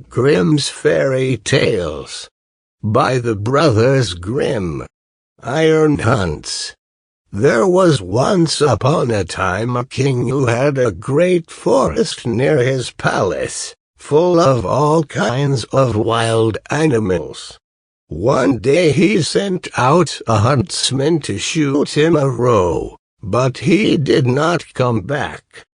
Grimm's Fairy Tales by the Brothers Grimm. Iron Hunts. There was once upon a time a king who had a great forest near his palace, full of all kinds of wild animals. One day he sent out a huntsman to shoot him a roe, but he did not come back.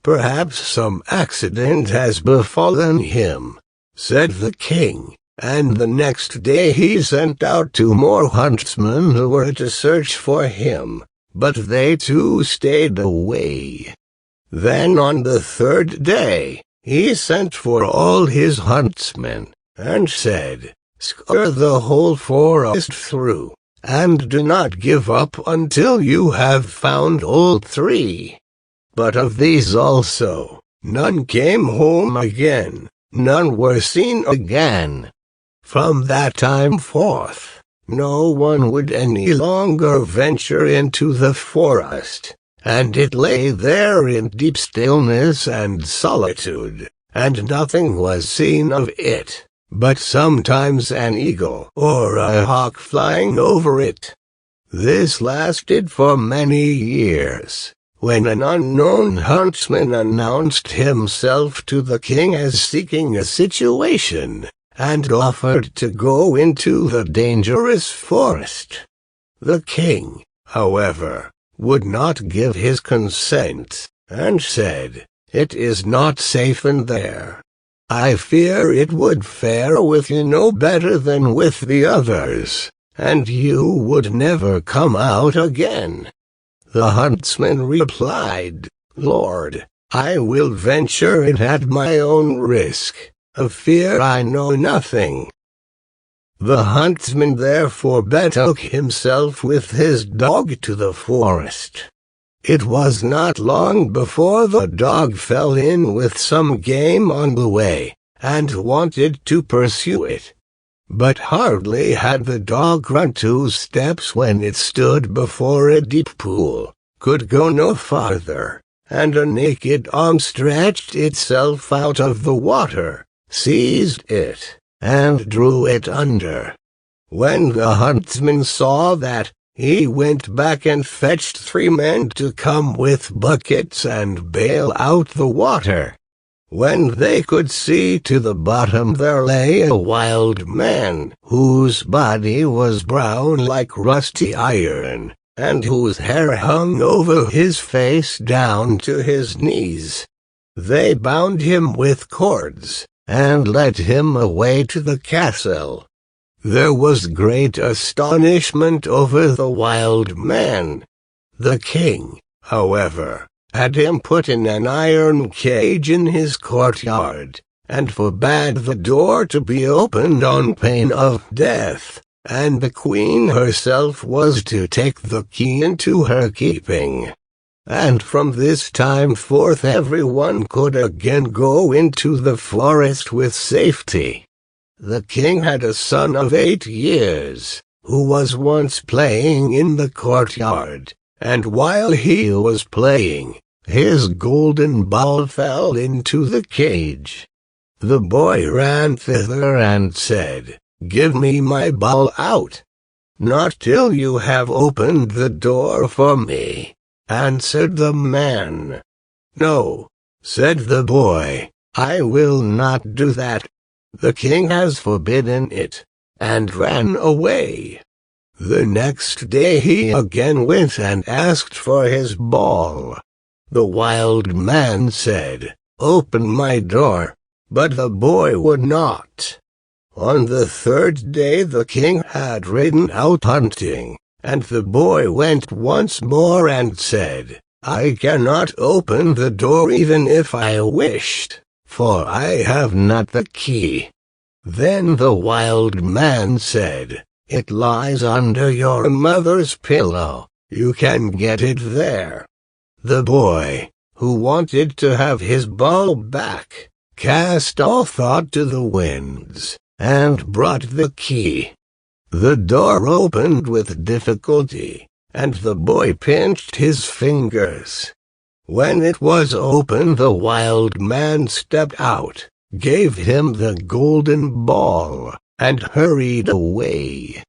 "Perhaps some accident has befallen him," said the king, and the next day he sent out 2 more huntsmen who were to search for him, but they too stayed away. Then on the 3rd day, he sent for all his huntsmen, and said, "Scour the whole forest through, and do not give up until you have found all 3. But of these also, none came home again, none were seen again. From that time forth, no one would any longer venture into the forest, and it lay there in deep stillness and solitude, and nothing was seen of it, but sometimes an eagle or a hawk flying over it. This lasted for many years, when an unknown huntsman announced himself to the king as seeking a situation, and offered to go into the dangerous forest. The king, however, would not give his consent, and said, "It is not safe in there. I fear it would fare with you no better than with the others, and you would never come out again." The huntsman replied, "Lord, I will venture it at my own risk. Of fear I know nothing." The huntsman therefore betook himself with his dog to the forest. It was not long before the dog fell in with some game on the way, and wanted to pursue it. But hardly had the dog run 2 steps when it stood before a deep pool, could go no farther, and a naked arm stretched itself out of the water, seized it, and drew it under. When the huntsman saw that, he went back and fetched 3 men to come with buckets and bail out the water. When they could see to the bottom, there lay a wild man, whose body was brown like rusty iron, and whose hair hung over his face down to his knees. They bound him with cords, and led him away to the castle. There was great astonishment over the wild man. The king, however, had him put in an iron cage in his courtyard, and forbade the door to be opened on pain of death, and the queen herself was to take the key into her keeping. And from this time forth everyone could again go into the forest with safety. The king had a son of 8 years, who was once playing in the courtyard, and while he was playing, his golden ball fell into the cage. The boy ran thither and said, "Give me my ball out." "Not till you have opened the door for me," answered the man. "No," said the boy, "I will not do that. The king has forbidden it," and ran away. The next day he again went and asked for his ball. The wild man said, "Open my door," but the boy would not. On the 3rd day the king had ridden out hunting, and the boy went once more and said, "I cannot open the door even if I wished, for I have not the key." Then the wild man said, "It lies under your mother's pillow, you can get it there." The boy, who wanted to have his ball back, cast all thought to the winds, and brought the key. The door opened with difficulty, and the boy pinched his fingers. When it was open, the wild man stepped out, gave him the golden ball, and hurried away.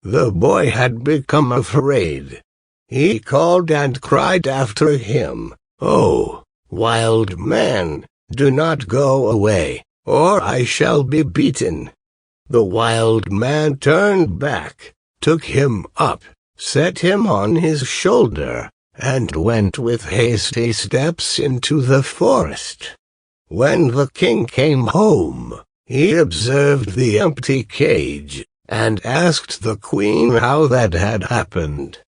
The boy had become afraid. He called and cried after him, "Oh, wild man, do not go away, or I shall be beaten." The wild man turned back, took him up, set him on his shoulder, and went with hasty steps into the forest. When the king came home, he observed the empty cage, and asked the queen how that had happened.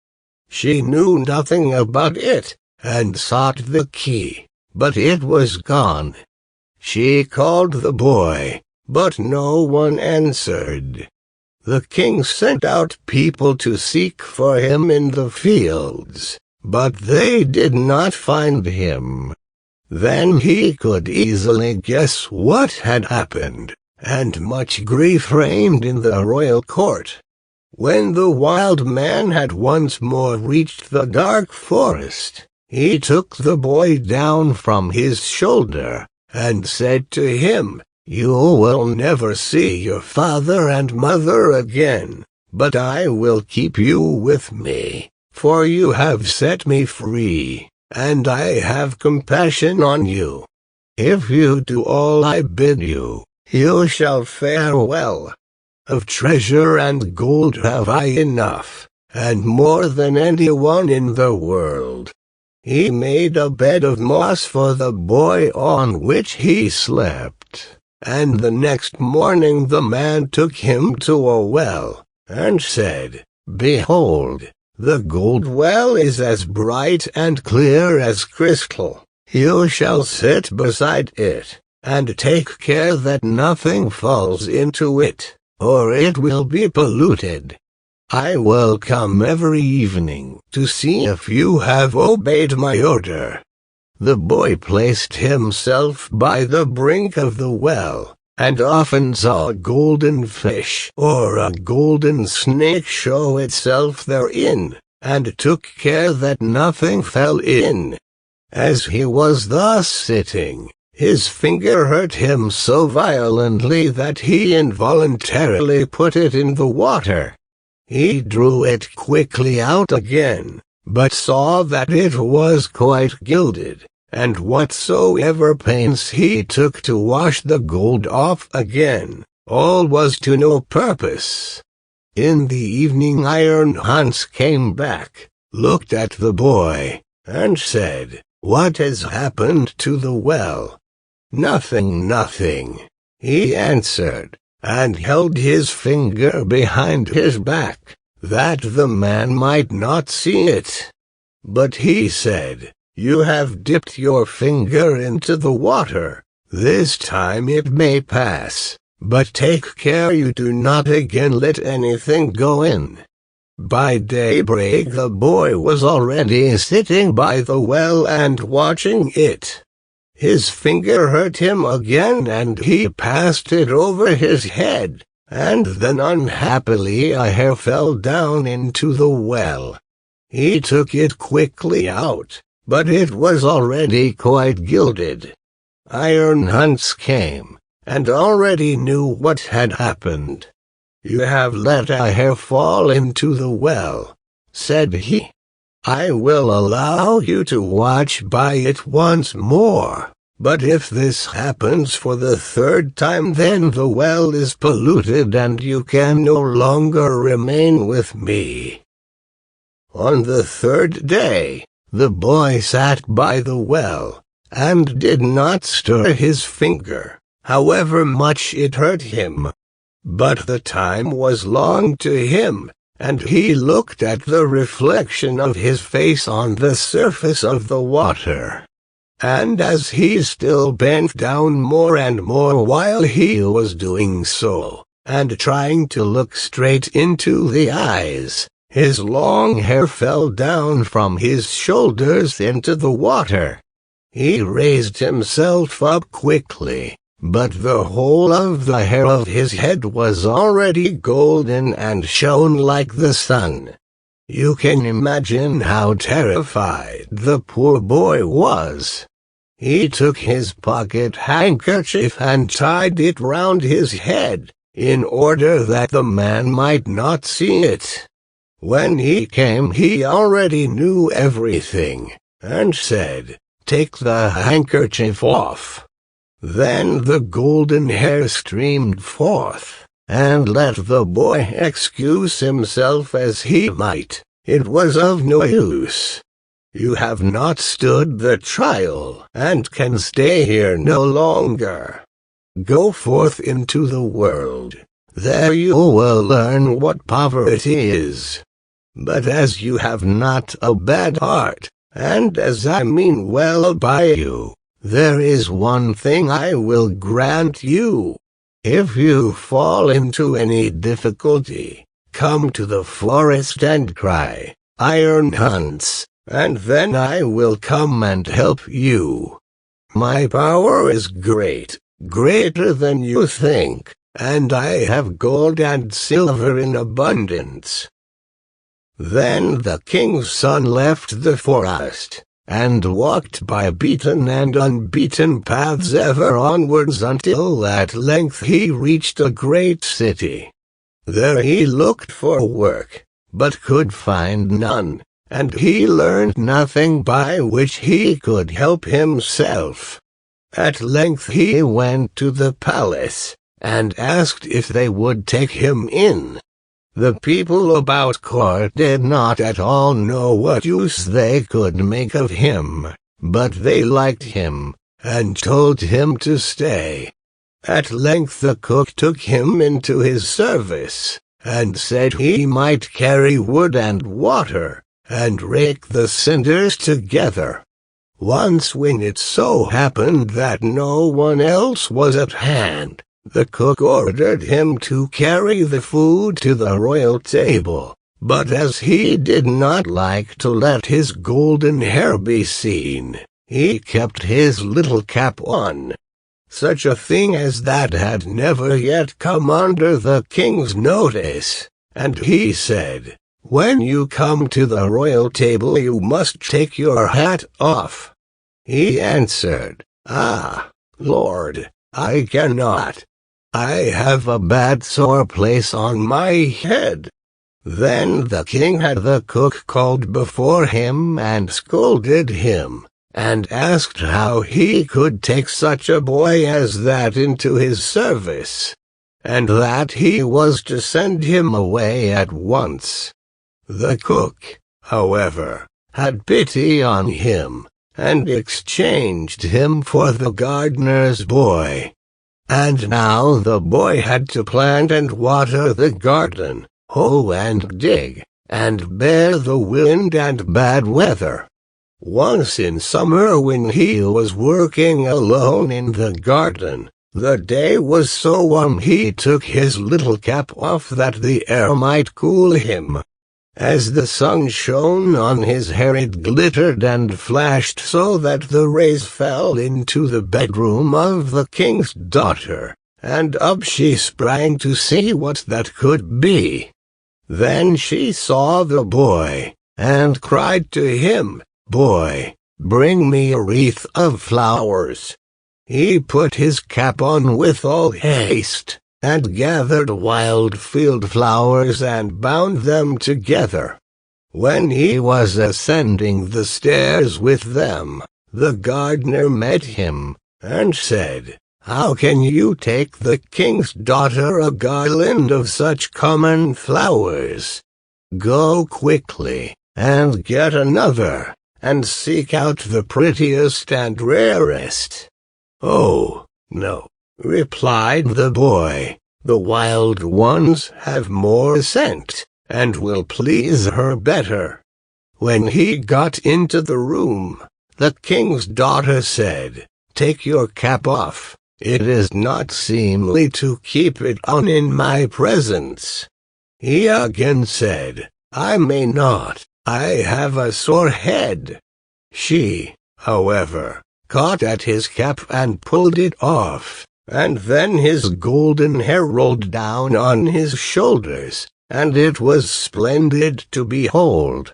She knew nothing about it, and sought the key, but it was gone. She called the boy, but no one answered. The king sent out people to seek for him in the fields, but they did not find him. Then he could easily guess what had happened, and much grief reigned in the royal court. When the wild man had once more reached the dark forest, he took the boy down from his shoulder, and said to him, "You will never see your father and mother again, but I will keep you with me, for you have set me free, and I have compassion on you. If you do all I bid you, you shall fare well. Of treasure and gold have I enough, and more than anyone in the world." He made a bed of moss for the boy on which he slept, and the next morning the man took him to a well, and said, "Behold, the gold well is as bright and clear as crystal. You shall sit beside it, and take care that nothing falls into it, or it will be polluted. I will come every evening to see if you have obeyed my order." The boy placed himself by the brink of the well, and often saw a golden fish or a golden snake show itself therein, and took care that nothing fell in. As he was thus sitting, his finger hurt him so violently that he involuntarily put it in the water. He drew it quickly out again, but saw that it was quite gilded, and whatsoever pains he took to wash the gold off again, all was to no purpose. In the evening Iron Hans came back, looked at the boy, and said, "What has happened to the well?" "Nothing, nothing," he answered, and held his finger behind his back, that the man might not see it. But he said, "You have dipped your finger into the water. This time it may pass, but take care you do not again let anything go in." By daybreak the boy was already sitting by the well and watching it. His finger hurt him again, and he passed it over his head, and then unhappily a hair fell down into the well. He took it quickly out, but it was already quite gilded. Iron Hans came, and already knew what had happened. "You have let a hair fall into the well," said he. "I will allow you to watch by it once more, but if this happens for the third time, then the well is polluted and you can no longer remain with me." On the third day, the boy sat by the well, and did not stir his finger, however much it hurt him. But the time was long to him, and he looked at the reflection of his face on the surface of the water. And as he still bent down more and more while he was doing so, and trying to look straight into the eyes, his long hair fell down from his shoulders into the water. He raised himself up quickly, but the whole of the hair of his head was already golden and shone like the sun. You can imagine how terrified the poor boy was. he took his pocket handkerchief and tied it round his head, in order that the man might not see it. When he came, he already knew everything, and said, "Take the handkerchief off." Then the golden hair streamed forth, and let the boy excuse himself as he might, it was of no use. You have not stood the trial, and can stay here no longer. Go forth into the world, there you will learn what poverty is. But as you have not a bad heart, and as I mean well by you, there is one thing I will grant you. If you fall into any difficulty, come to the forest and cry, "Iron Hans," and then I will come and help you. My power is great, greater than you think, and I have gold and silver in abundance. Then the king's son left the forest, and walked by beaten and unbeaten paths ever onwards until at length he reached a great city. There he looked for work, but could find none, and he learned nothing by which he could help himself. At length he went to the palace, and asked if they would take him in. The people about court did not at all know what use they could make of him, but they liked him, and told him to stay. At length the cook took him into his service, and said he might carry wood and water, and rake the cinders together. Once when it so happened that no one else was at hand, the cook ordered him to carry the food to the royal table, but as he did not like to let his golden hair be seen, he kept his little cap on. Such a thing as that had never yet come under the king's notice, and he said, "When you come to the royal table you must take your hat off." He answered, "Ah, Lord, I cannot. I have a bad sore place on my head." Then the king had the cook called before him and scolded him, and asked how he could take such a boy as that into his service, and that he was to send him away at once. The cook, however, had pity on him, and exchanged him for the gardener's boy. And now the boy had to plant and water the garden, hoe and dig, and bear the wind and bad weather. Once in summer when he was working alone in the garden, the day was so warm he took his little cap off that the air might cool him. As the sun shone on his hair it glittered and flashed so that the rays fell into the bedroom of the king's daughter, and up she sprang to see what that could be. Then she saw the boy, and cried to him, "Boy, bring me a wreath of flowers." He put his cap on with all haste, and gathered wild field flowers and bound them together. When he was ascending the stairs with them, the gardener met him, and said, "How can you take the king's daughter a garland of such common flowers? Go quickly, and get another, and seek out the prettiest and rarest." "Oh, no," replied the boy, "the wild ones have more scent, and will please her better." When he got into the room, the king's daughter said, "Take your cap off, it is not seemly to keep it on in my presence." He again said, "I may not, I have a sore head." She, however, caught at his cap and pulled it off, and then his golden hair rolled down on his shoulders, and it was splendid to behold.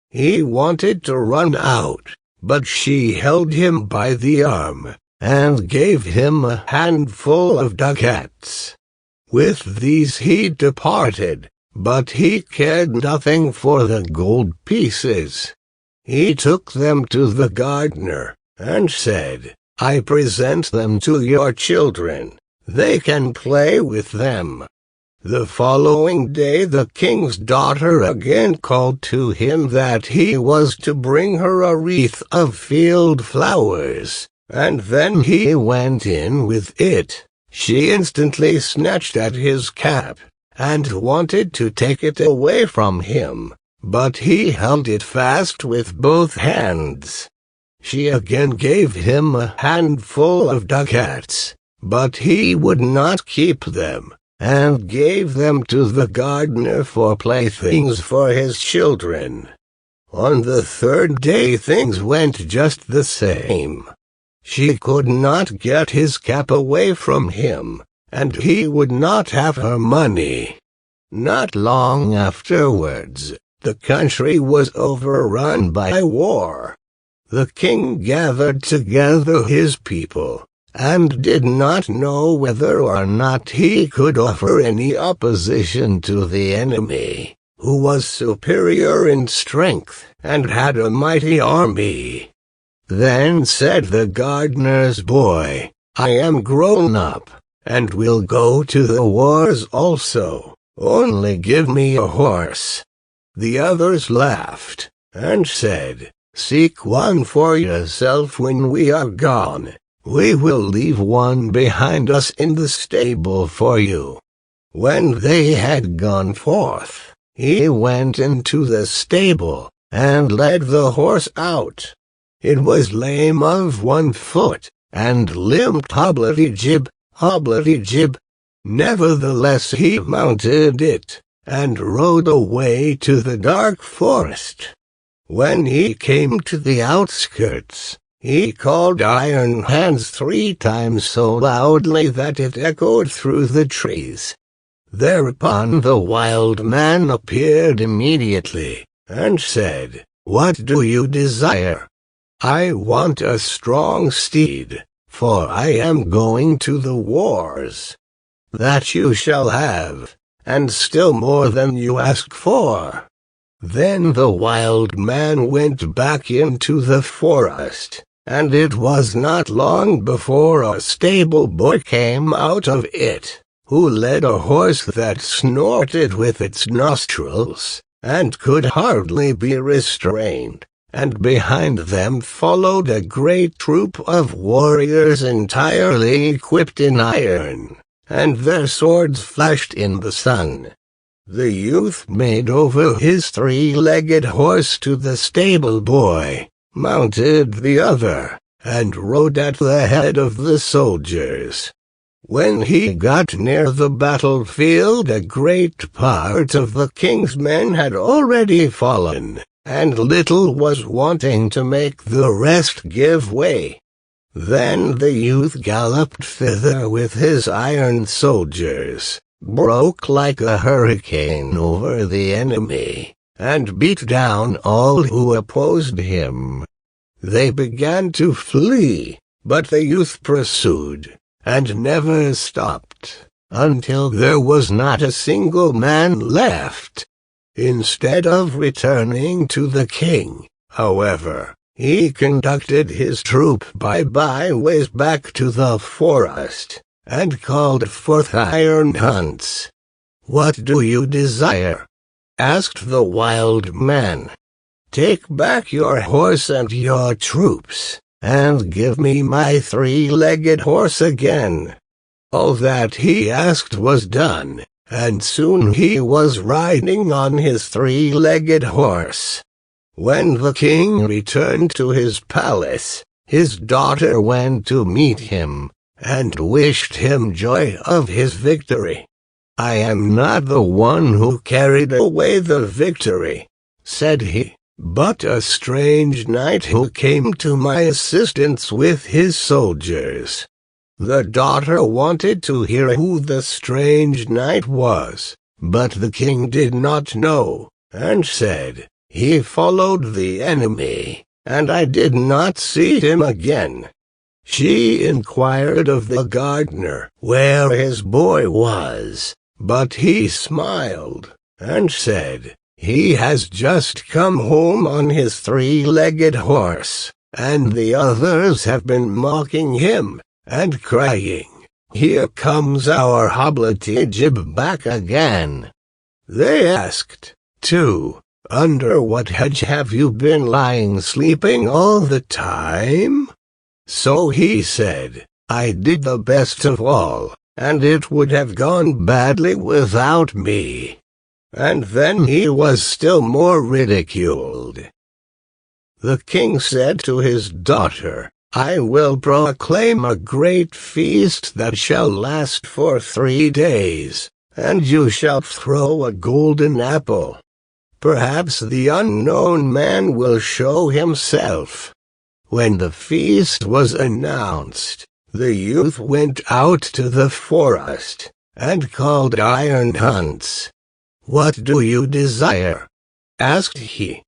He wanted to run out, but she held him by the arm, and gave him a handful of ducats. With these he departed, but he cared nothing for the gold pieces. He took them to the gardener, and said, "I present them to your children. They can play with them." The following day the king's daughter again called to him that he was to bring her a wreath of field flowers, and then he went in with it. She instantly snatched at his cap, and wanted to take it away from him, but he held it fast with both hands. She again gave him a handful of ducats, but he would not keep them, and gave them to the gardener for playthings for his children. On the third day things went just the same. She could not get his cap away from him, and he would not have her money. Not long afterwards, the country was overrun by war. The king gathered together his people, and did not know whether or not he could offer any opposition to the enemy, who was superior in strength, and had a mighty army. Then said the gardener's boy, "I am grown up, and will go to the wars also, only give me a horse." The others laughed, and said, "Seek one for yourself when we are gone. We will leave one behind us in the stable for you." When they had gone forth, he went into the stable, and led the horse out. It was lame of one foot, and limped hobblety-jib, hobblety-jib. Nevertheless he mounted it, and rode away to the dark forest. When he came to the outskirts, he called Iron Hands 3 times so loudly that it echoed through the trees. Thereupon the wild man appeared immediately, and said, "What do you desire?" "I want a strong steed, for I am going to the wars." "That you shall have, and still more than you ask for." Then the wild man went back into the forest, and it was not long before a stable boy came out of it, who led a horse that snorted with its nostrils, and could hardly be restrained. And behind them followed a great troop of warriors entirely equipped in iron, and their swords flashed in the sun. The youth made over his 3-legged horse to the stable boy, mounted the other, and rode at the head of the soldiers. When he got near the battlefield, a great part of the king's men had already fallen, and little was wanting to make the rest give way. Then the youth galloped thither with his iron soldiers, broke like a hurricane over the enemy, and beat down all who opposed him. They began to flee, but the youth pursued, and never stopped, until there was not a single man left. Instead of returning to the king, however, he conducted his troop by byways back to the forest, and called forth Iron Hunts. "What do you desire?" asked the wild man. "Take back your horse and your troops, and give me my 3-legged horse again." All that he asked was done, and soon he was riding on his 3-legged horse. When the king returned to his palace, his daughter went to meet him, and wished him joy of his victory. "I am not the one who carried away the victory," said he, "but a strange knight who came to my assistance with his soldiers." The daughter wanted to hear who the strange knight was, but the king did not know, and said, "He followed the enemy, and I did not see him again. She inquired of the gardener where his boy was, but he smiled, and said, "He has just come home on his three-legged horse, and the others have been mocking him, and crying, 'Here comes our hobbledehoy back again.'" They asked, too, "Under what hedge have you been lying sleeping all the time?" So he said, "I did the best of all, and it would have gone badly without me." And then he was still more ridiculed. The king said to his daughter, "I will proclaim a great feast that shall last for 3 days, and you shall throw a golden apple. Perhaps the unknown man will show himself." When the feast was announced, the youth went out to the forest, and called Iron Hans. "What do you desire?" asked he.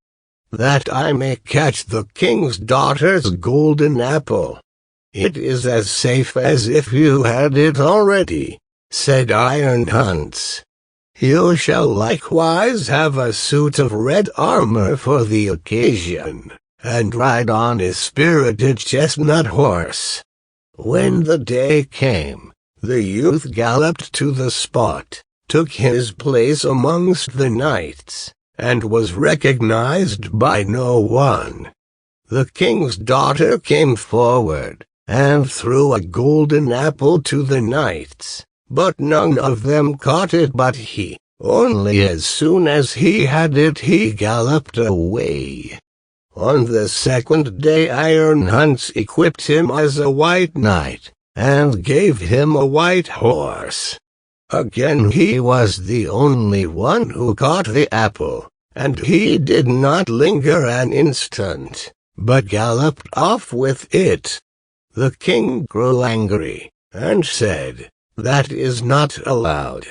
"That I may catch the king's daughter's golden apple." "It is as safe as if you had it already," said Iron Hans. "You shall likewise have a suit of red armor for the occasion, and ride on a spirited chestnut horse." When the day came, the youth galloped to the spot, took his place amongst the knights, and was recognized by no one. The king's daughter came forward, and threw a golden apple to the knights, but none of them caught it but he. Only as soon as he had it he galloped away. On the second day Iron Hans equipped him as a white knight, and gave him a white horse. Again he was the only one who caught the apple, and he did not linger an instant, but galloped off with it. The king grew angry, and said, "That is not allowed.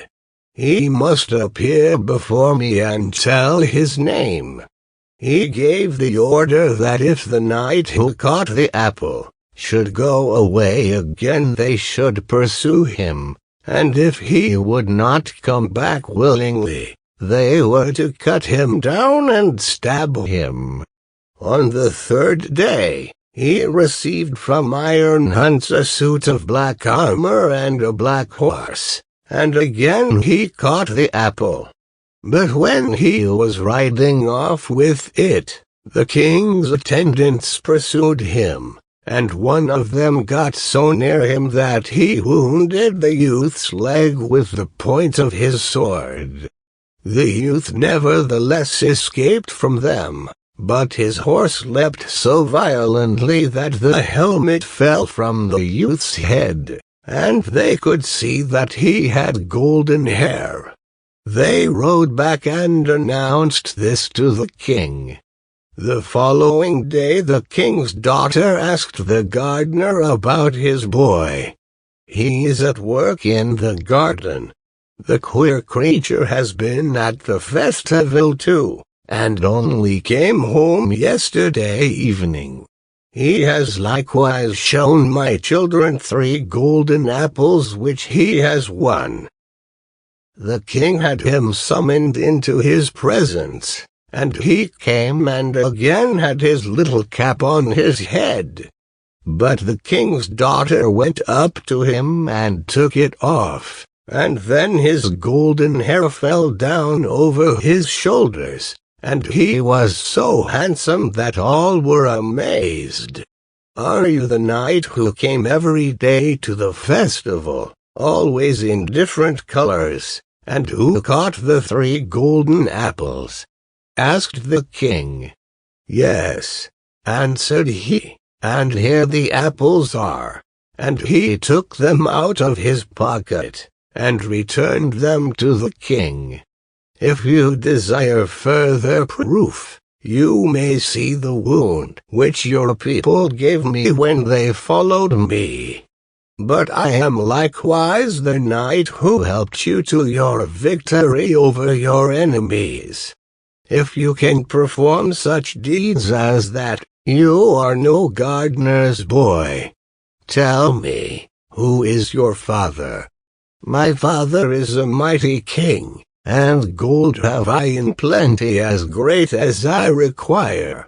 He must appear before me and tell his name." He gave the order that if the knight who caught the apple should go away again they should pursue him, and if he would not come back willingly, they were to cut him down and stab him. On the third day, he received from Iron Hans a suit of black armor and a black horse, and again he caught the apple. But when he was riding off with it, the king's attendants pursued him, and one of them got so near him that he wounded the youth's leg with the point of his sword. The youth nevertheless escaped from them, but his horse leapt so violently that the helmet fell from the youth's head, and they could see that he had golden hair. They rode back and announced this to the king. The following day the king's daughter asked the gardener about his boy. "He is at work in the garden. The queer creature has been at the festival too, and only came home yesterday evening. He has likewise shown my children 3 golden apples which he has won." The king had him summoned into his presence, and he came and again had his little cap on his head. But the king's daughter went up to him and took it off, and then his golden hair fell down over his shoulders, and he was so handsome that all were amazed. "Are you the knight who came every day to the festival, always in different colors, and who caught the 3 golden apples?" asked the king. "Yes," answered he, "and here the apples are." And he took them out of his pocket, and returned them to the king. If you desire further proof, you may see the wound which your people gave me when they followed me. But I am likewise the knight who helped you to your victory over your enemies. If you can perform such deeds as that, You are no gardener's boy. Tell me, who is your father? My father is a mighty king, and gold have I in plenty as great as I require.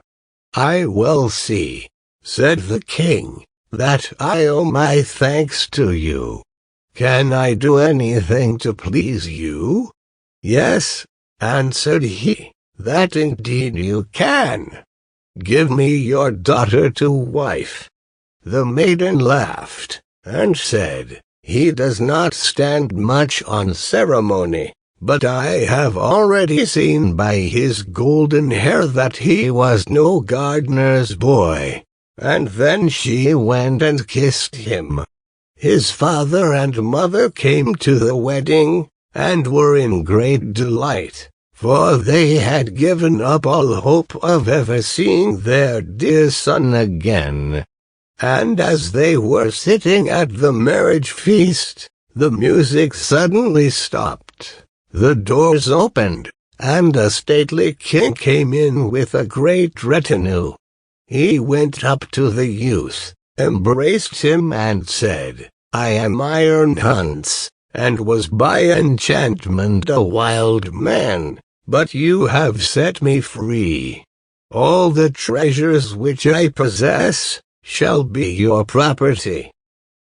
I will see, said the king, that I owe my thanks to you. Can I do anything to please you? Yes, answered he, that indeed you can. Give me your daughter to wife. The maiden laughed, and said, He does not stand much on ceremony, but I have already seen by his golden hair that he was no gardener's boy. And then she went and kissed him. His father and mother came to the wedding, and were in great delight, for they had given up all hope of ever seeing their dear son again. And as they were sitting at the marriage feast, the music suddenly stopped, the doors opened, and a stately king came in with a great retinue. He went up to the youth, embraced him and said, I am Iron Hans, and was by enchantment a wild man, but you have set me free. All the treasures which I possess shall be your property.